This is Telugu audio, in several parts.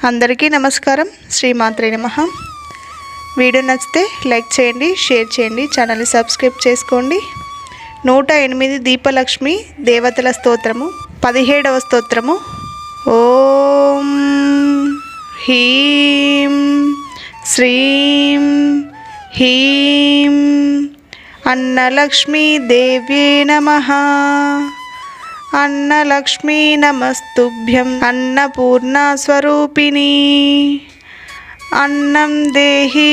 అందరికీ నమస్కారం. శ్రీమాత్రే నమః. వీడియో నచ్చితే లైక్ చేయండి, షేర్ చేయండి, ఛానల్ని సబ్స్క్రైబ్ చేసుకోండి. 108 దీపలక్ష్మి దేవతల స్తోత్రము 17వ స్తోత్రము. ఓం హ్రీం శ్రీం హ్రీం అన్నలక్ష్మీ దేవ్యే నమః. అన్నలక్ష్మీ నమస్తుభ్యం అన్నపూర్ణా స్వరూపిణి. అన్నం దేహి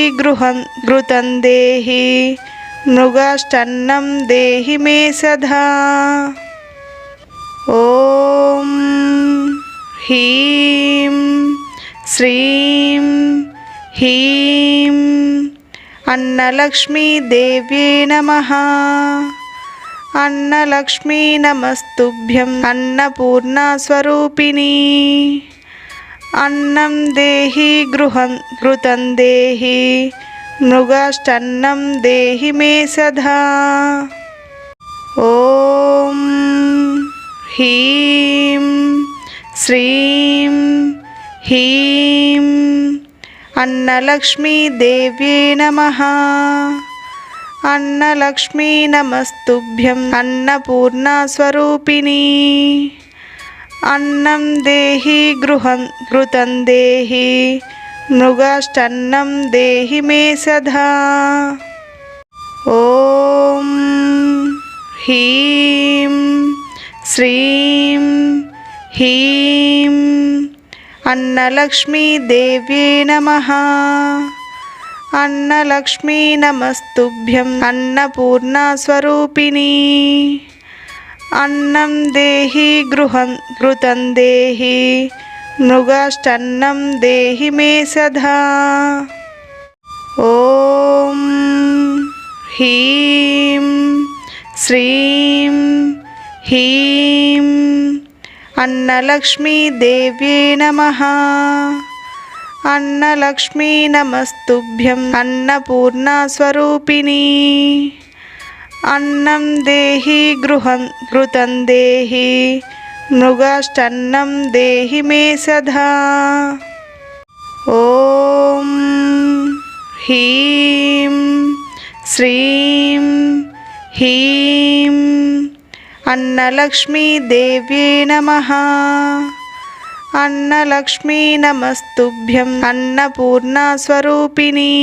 ఘృతం దేహి మృగాష్టన్నం దేహి మే సదా. ఓం హ్రీం శ్రీం హ్రీం అన్నలక్ష్మీ దేవ్యే నమః. అన్నలక్ష్మీ నమస్తుభ్యం అన్నపూర్ణా స్వరూపిణి. అన్నం దేహి ఘృతం దేహి మృగాష్టన్నం దేహి మే సదా. ఓం హ్రీం శ్రీం హ్రీం అన్నలక్ష్మీ దేవ్యే నమః. అన్నలక్ష్మీ నమస్తుభ్యం అన్నపూర్ణా స్వరూపిణి. అన్నం దేహి ఘృతం దేహి మృగాష్టన్నం దేహి మే సదా. ఓం హ్రీం శ్రీం హ్రీం అన్నలక్ష్మీ దేవ్యే నమః. అన్నలక్ష్మీ నమస్తుభ్యం అన్నపూర్ణా స్వరూపిణి. అన్నం దేహి ఘృతం దేహి మృగాష్టన్నం దేహి మే సదా. ఓం హ్రీం శ్రీం హ్రీం అన్నలక్ష్మీ దేవ్యే నమః. అన్నలక్ష్మీ నమస్తుభ్యం అన్నపూర్ణా స్వరూపిణి. అన్నం దేహి ఘృతం దేహి మృగాష్టన్నం దేహి మే సదా. ఓం హ్రీం శ్రీం హ్రీం అన్నలక్ష్మీ దేవ్యే నమః. అన్నలక్ష్మీ నమస్తుభ్యం అన్నపూర్ణా స్వరూపిణి.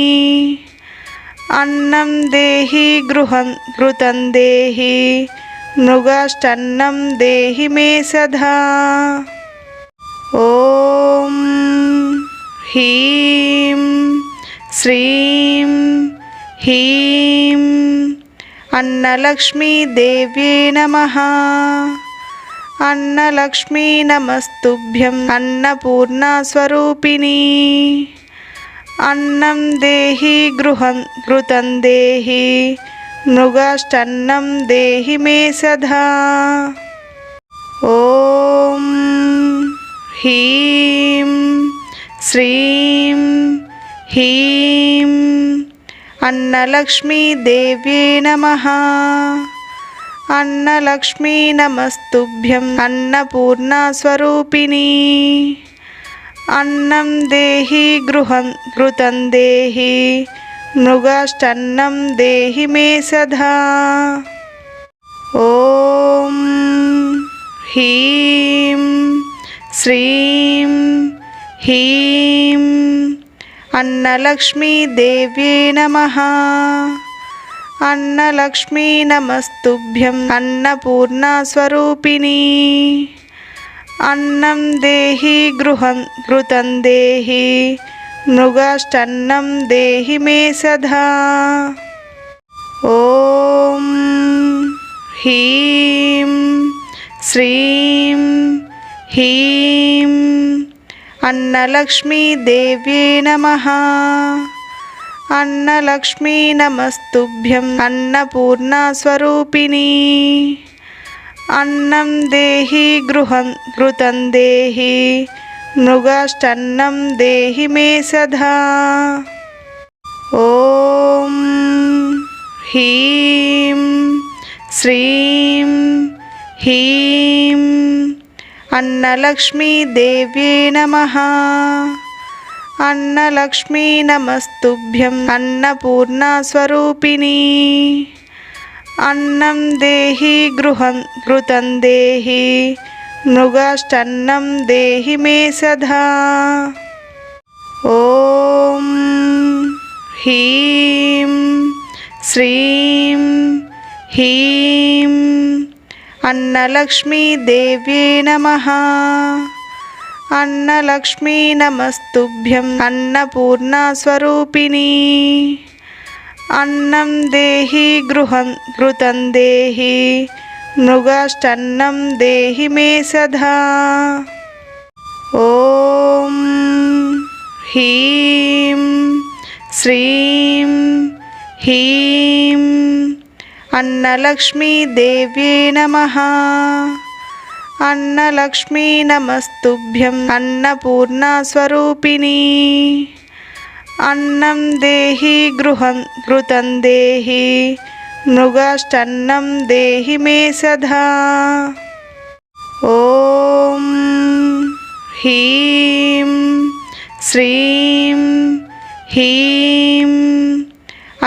అన్నం దేహి ఘృతం దేహి మృగాష్టన్నం దేహి మే సదా. ఓం హ్రీం శ్రీం హ్రీం అన్నలక్ష్మీ దేవ్యే నమః. అన్నలక్ష్మీ నమస్తుభ్యం అన్నపూర్ణా స్వరూపిణి. అన్నం దేహి ఘృతం దేహి మృగాష్టన్నం దేహి మే సదా. ఓం హ్రీం శ్రీం హ్రీం అన్నలక్ష్మీ దేవ్యే నమః. అన్నలక్ష్మీ నమస్తుభ్యం అన్నపూర్ణా స్వరూపిణి. అన్నం దేహి ఘృతం దేహి మృగాష్టన్నం దేహి మే సదా. ఓం హ్రీం శ్రీం హ్రీం అన్నలక్ష్మీ దేవ్యే నమః. అన్నలక్ష్మీ నమస్తుభ్యం అన్నపూర్ణా స్వరూపిణి. అన్నం దేహి ఘృతం దేహి మృగాష్టన్నం దేహి మే సదా. ఓం హ్రీం శ్రీం హ్రీం అన్నలక్ష్మీ దేవ్యే నమః. అన్నలక్ష్మీ నమస్తుభ్యం అన్నపూర్ణా స్వరూపిణి. అన్నం దేహి ఘృతం దేహి మృగాష్టన్నం దేహి మే సదా. ఓం హ్రీం శ్రీం హ్రీం అన్నలక్ష్మీదేవ్యై నమః. అన్నలక్ష్మీ నమస్తుభ్యం అన్నపూర్ణాస్వరూపిణి. అన్నం దేహి ఘృతం దేహి మృగాష్టన్నం దేహి మే సదా. ఓం హ్రీం శ్రీం హ్రీం అన్నలక్ష్మీదేవ్యై నమః. అన్నలక్ష్మీ నమస్తుభ్యం అన్నపూర్ణాస్వరూపిణి. అన్నం దేహి ఘృతం దేహి మృగాష్టన్నం దేహి మే సదా. ఓం హ్రీం శ్రీం హ్రీం అన్నలక్ష్మీదేవ్యై నమః. అన్నలక్ష్మీ నమస్తుభ్యం అన్నపూర్ణాస్వరూపిణి. అన్నం దేహి ఘృతం దేహి మృగాష్టన్నం దేహి మే సదా. ఓం హ్రీం శ్రీం హ్రీం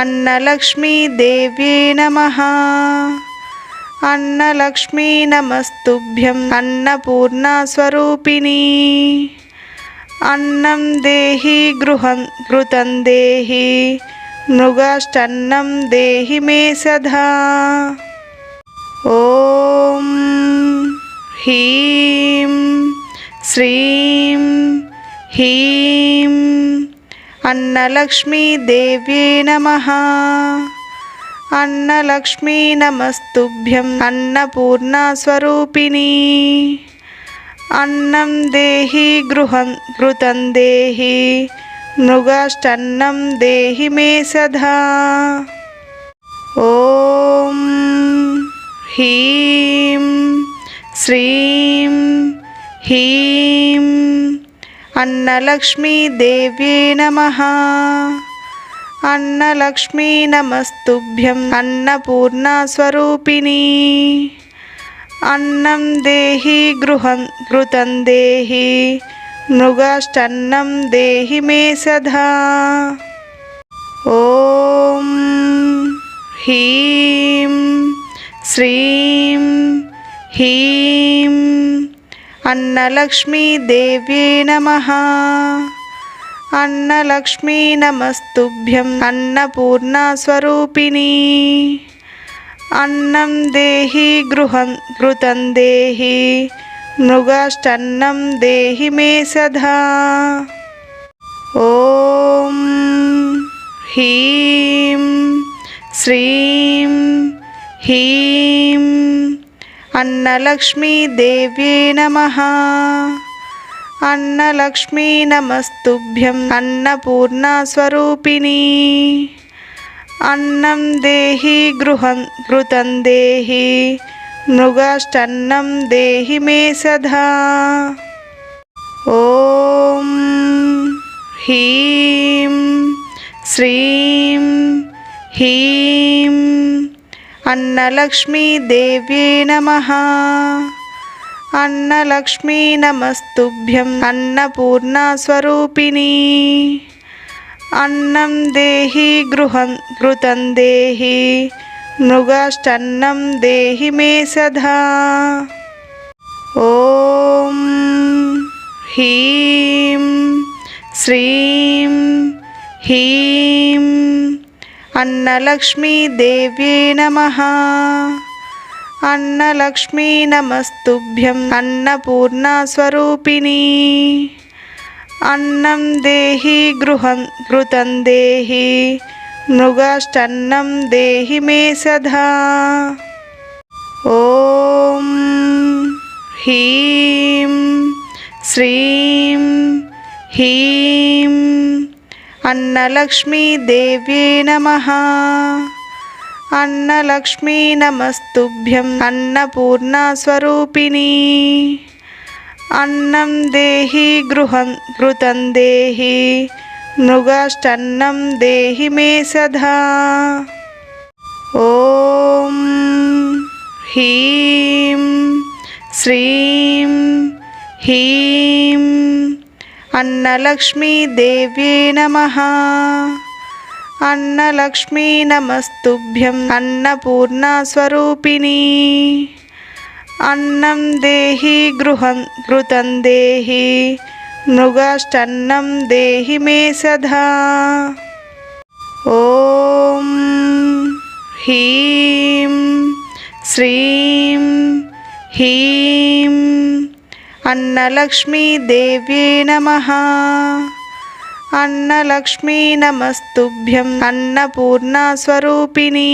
అన్నలక్ష్మీదేవ్యై నమః. అన్నలక్ష్మీ నమస్తుభ్యం అన్నపూర్ణాస్వరూపిణి. అన్నం దేహి ఘృతం దేహి మృగాష్టన్నం దేహి మే సదా. ఓం హ్రీం శ్రీం హ్రీం అన్నలక్ష్మీదేవ్యై నమః. అన్నలక్ష్మీ నమస్తుభ్యం అన్నపూర్ణాస్వరూపిణి. అన్నం దేహి ఘృతం దేహి మృగాష్టన్నం దేహి మే సదా. ఓం హ్రీం శ్రీం హ్రీం అన్నలక్ష్మీదేవ్యై నమః. అన్నలక్ష్మీ నమస్తుభ్యం అన్నపూర్ణాస్వరూపిణి. అన్నం దేహి ఘృతం దేహి మృగాష్టన్నం దేహి మే సదా. ఓం హ్రీం శ్రీం హ్రీం అన్నలక్ష్మీదేవ్యై నమః. అన్నలక్ష్మీ నమస్తుభ్యం అన్నపూర్ణాస్వరూపిణి. అన్నం దేహి ఘృతం దేహి మృగాష్టన్నం దేహి మే సదా. ఓం హ్రీం శ్రీం హ్రీం అన్నలక్ష్మీదేవ్యై నమః. అన్నలక్ష్మీ నమస్తుభ్యం అన్నపూర్ణాస్వరూపిణి. అన్నం దేహి ఘృతం దేహి మృగాష్టన్నం దేహి మే సదా. ఓం హ్రీం శ్రీం హ్రీం అన్నలక్ష్మీదేవ్యై నమః. అన్నలక్ష్మీ నమస్తుభ్యం అన్నపూర్ణాస్వరూపిణి. అన్నం దేహి ఘృతం దేహి మృగాష్టన్నం దేహి మే సదా. ఓం హ్రీం శ్రీం హ్రీం అన్నలక్ష్మీదేవ్యై నమః. అన్నలక్ష్మీ నమస్తుభ్యం అన్నపూర్ణాస్వరూపిణి. అన్నం దేహి ఘృతం దేహి మృగాష్టన్నం దేహి మే సదా. ఓం హ్రీం శ్రీం హ్రీం అన్నలక్ష్మీదేవ్యై నమః. అన్నలక్ష్మీ నమస్తుభ్యం అన్నపూర్ణాస్వరూపిణి. అన్నం దేహి ఘృతం దేహి మృగాష్టన్నం దేహి మే సదా. ఓం హ్రీం శ్రీం హ్రీం అన్నలక్ష్మీదేవ్యై నమః. అన్నలక్ష్మీ నమస్తుభ్యం అన్నపూర్ణా స్వరూపిణి. అన్నం దేహి ఘృతం దేహి మృగాష్టన్నం దేహి మే సదా. ఓం హ్రీం శ్రీం హ్రీం అన్నలక్ష్మీదేవ్యై నమః. అన్నలక్ష్మీ నమస్తుభ్యం అన్నపూర్ణా స్వరూపిణి.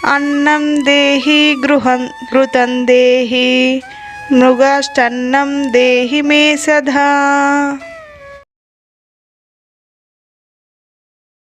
అన్నం దేహి ఘృతం దేహి మృగాష్టన్నం దేహి మే సదా.